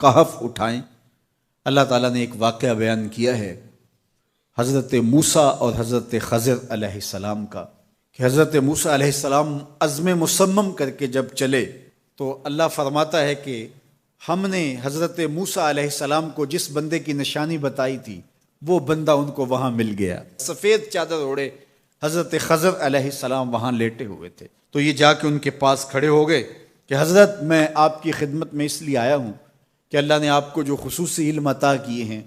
کہف اٹھائیں۔ اللہ تعالیٰ نے ایک واقعہ بیان کیا ہے حضرت موسیٰ اور حضرت خضر علیہ السلام کا، کہ حضرت موسیٰ علیہ السلام عزم مصمم کر کے جب چلے تو اللہ فرماتا ہے کہ ہم نے حضرت موسیٰ علیہ السلام کو جس بندے کی نشانی بتائی تھی وہ بندہ ان کو وہاں مل گیا۔ سفید چادر اوڑے حضرت خضر علیہ السلام وہاں لیٹے ہوئے تھے، تو یہ جا کے ان کے پاس کھڑے ہو گئے کہ حضرت میں آپ کی خدمت میں اس لیے آیا ہوں کہ اللہ نے آپ کو جو خصوصی علم عطا کیے ہیں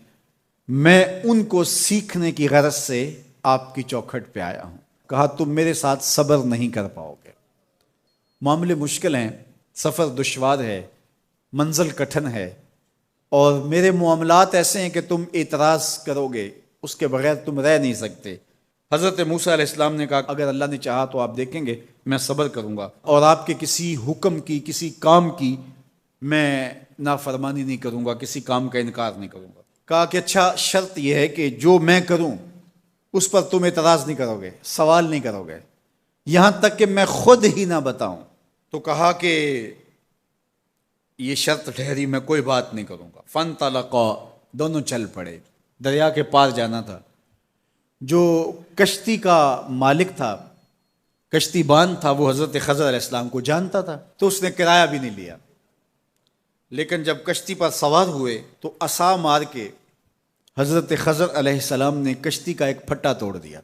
میں ان کو سیکھنے کی غرض سے آپ کی چوکھٹ پہ آیا ہوں۔ کہا تم میرے ساتھ صبر نہیں کر پاؤ گے، معاملے مشکل ہیں، سفر دشوار ہے، منزل کٹھن ہے، اور میرے معاملات ایسے ہیں کہ تم اعتراض کرو گے اس کے بغیر تم رہ نہیں سکتے۔ حضرت موسیٰ علیہ السلام نے کہا اگر اللہ نے چاہا تو آپ دیکھیں گے میں صبر کروں گا، اور آپ کے کسی حکم کی کسی کام کی میں نافرمانی نہیں کروں گا، کسی کام کا انکار نہیں کروں گا۔ کہا کہ اچھا شرط یہ ہے کہ جو میں کروں اس پر تم اعتراض نہیں کرو گے، سوال نہیں کرو گے، یہاں تک کہ میں خود ہی نہ بتاؤں۔ تو کہا کہ یہ شرط ٹھہری، میں کوئی بات نہیں کروں گا۔ فانطلقا، دونوں چل پڑے، دریا کے پار جانا تھا۔ جو کشتی کا مالک تھا، کشتی بان تھا، وہ حضرت خضر علیہ السلام کو جانتا تھا، تو اس نے کرایہ بھی نہیں لیا، لیکن جب کشتی پر سوار ہوئے تو عصا مار کے حضرت خضر علیہ السلام نے کشتی کا ایک پھٹا توڑ دیا۔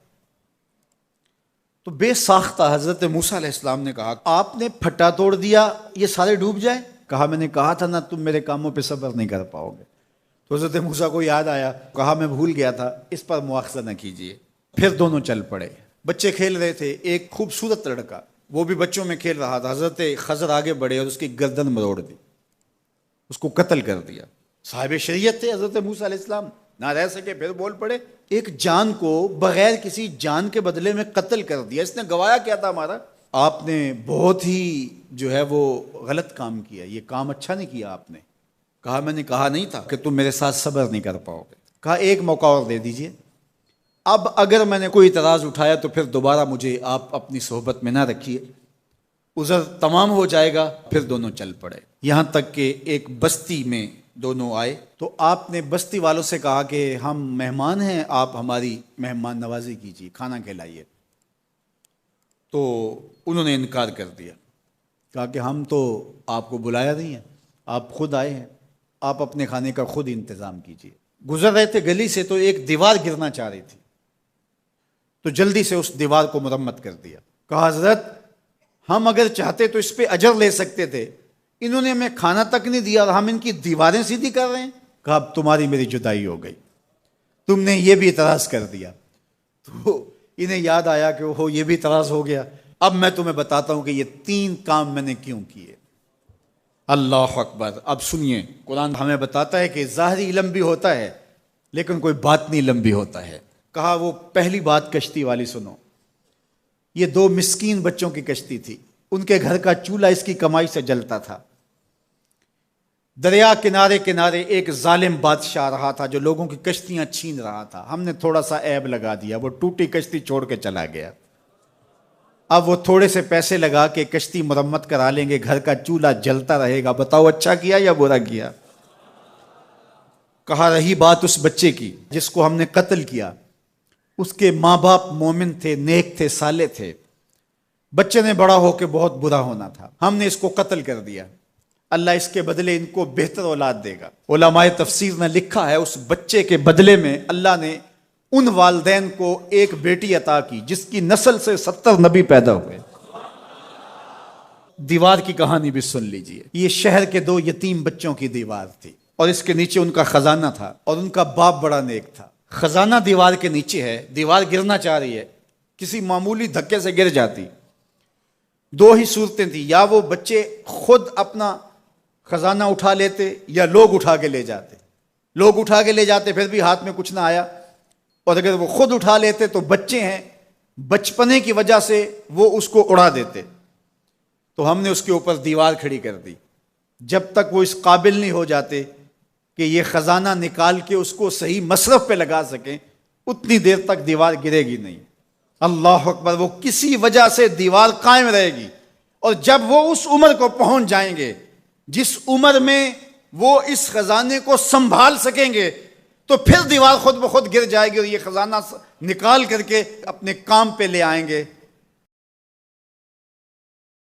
تو بے ساختہ حضرت موسیٰ علیہ السلام نے کہا آپ نے پھٹا توڑ دیا، یہ سارے ڈوب جائیں؟ کہا میں نے کہا تھا نا تم میرے کاموں پہ صبر نہیں کر پاؤ گے۔ تو حضرت موسیٰ کو یاد آیا، کہا میں بھول گیا تھا، اس پر مواخذہ نہ کیجیے۔ پھر دونوں چل پڑے، بچے کھیل رہے تھے، ایک خوبصورت لڑکا وہ بھی بچوں میں کھیل رہا تھا۔ حضرت خضر آگے بڑھے اور اس کی گردن مروڑ دی، اس کو قتل کر دیا۔ صاحب شریعت تھے حضرت موسیٰ علیہ السلام، نہ رہ سکے، پھر بول پڑے ایک جان کو بغیر کسی جان کے بدلے میں قتل کر دیا، اس نے گوایا کیا تھا ہمارا؟ آپ نے بہت ہی جو ہے وہ غلط کام کیا، یہ کام اچھا نہیں کیا آپ نے۔ کہا میں نے کہا نہیں تھا کہ تم میرے ساتھ صبر نہیں کر پاؤ گے۔ کہا ایک موقع اور دے دیجئے، اب اگر میں نے کوئی اعتراض اٹھایا تو پھر دوبارہ مجھے آپ اپنی صحبت میں نہ رکھیے، عذر تمام ہو جائے گا۔ پھر دونوں چل پڑے، یہاں تک کہ ایک بستی میں دونوں آئے تو آپ نے بستی والوں سے کہا کہ ہم مہمان ہیں، آپ ہماری مہمان نوازی کیجیے، کھانا کھلائیے۔ تو انہوں نے انکار کر دیا، کہا کہ ہم تو آپ کو بلایا نہیں ہے، آپ خود آئے ہیں، آپ اپنے کھانے کا خود انتظام کیجیے۔ گزر رہے تھے گلی سے تو ایک دیوار گرنا چاہ رہی تھی، تو جلدی سے اس دیوار کو مرمت کر دیا۔ کہا حضرت ہم اگر چاہتے تو اس پہ اجر لے سکتے تھے، انہوں نے ہمیں کھانا تک نہیں دیا اور ہم ان کی دیواریں سیدھی کر رہے ہیں۔ کہا اب تمہاری میری جدائی ہو گئی، تم نے یہ بھی اعتراض کر دیا۔ تو انہیں یاد آیا کہ وہ یہ بھی اعتراض ہو گیا، اب میں تمہیں بتاتا ہوں کہ یہ 3 کام میں نے کیوں کیے۔ اللہ اکبر۔ اب سنیے، قرآن ہمیں بتاتا ہے کہ ظاہری علم بھی ہوتا ہے لیکن کوئی باطنی علم بھی ہوتا ہے۔ کہا وہ پہلی بات کشتی والی سنو، یہ 2 مسکین بچوں کی کشتی تھی، ان کے گھر کا چولہا اس کی کمائی سے جلتا تھا۔ دریا کنارے کنارے ایک ظالم بادشاہ رہا تھا جو لوگوں کی کشتیاں چھین رہا تھا، ہم نے تھوڑا سا عیب لگا دیا، وہ ٹوٹی کشتی چھوڑ کے چلا گیا۔ اب وہ تھوڑے سے پیسے لگا کے کشتی مرمت کرا لیں گے، گھر کا چولہا جلتا رہے گا، بتاؤ اچھا کیا یا برا کیا؟ کہا رہی بات اس بچے کی جس کو ہم نے قتل کیا، اس کے ماں باپ مومن تھے، نیک تھے، صالح تھے، بچے نے بڑا ہو کے بہت برا ہونا تھا، ہم نے اس کو قتل کر دیا، اللہ اس کے بدلے ان کو بہتر اولاد دے گا۔ علماء تفسیر نے لکھا ہے اس بچے کے بدلے میں اللہ نے ان والدین کو ایک بیٹی عطا کی جس کی نسل سے 70 نبی پیدا ہوئے۔ دیوار کی کہانی بھی سن لیجئے، یہ شہر کے 2 یتیم بچوں کی دیوار تھی اور اس کے نیچے ان کا خزانہ تھا اور ان کا باپ بڑا نیک تھا۔ خزانہ دیوار کے نیچے ہے، دیوار گرنا چاہ رہی ہے، کسی معمولی دھکے سے گر جاتی۔ 2 ہی صورتیں تھیں، یا وہ بچے خود اپنا خزانہ اٹھا لیتے یا لوگ اٹھا کے لے جاتے۔ لوگ اٹھا کے لے جاتے پھر بھی ہاتھ میں کچھ نہ آیا، اور اگر وہ خود اٹھا لیتے تو بچے ہیں، بچپنے کی وجہ سے وہ اس کو اڑا دیتے۔ تو ہم نے اس کے اوپر دیوار کھڑی کر دی، جب تک وہ اس قابل نہیں ہو جاتے کہ یہ خزانہ نکال کے اس کو صحیح مصرف پہ لگا سکیں، اتنی دیر تک دیوار گرے گی نہیں۔ اللہ اکبر۔ وہ کسی وجہ سے دیوار قائم رہے گی، اور جب وہ اس عمر کو پہنچ جائیں گے جس عمر میں وہ اس خزانے کو سنبھال سکیں گے تو پھر دیوار خود بخود گر جائے گی اور یہ خزانہ نکال کر کے اپنے کام پہ لے آئیں گے.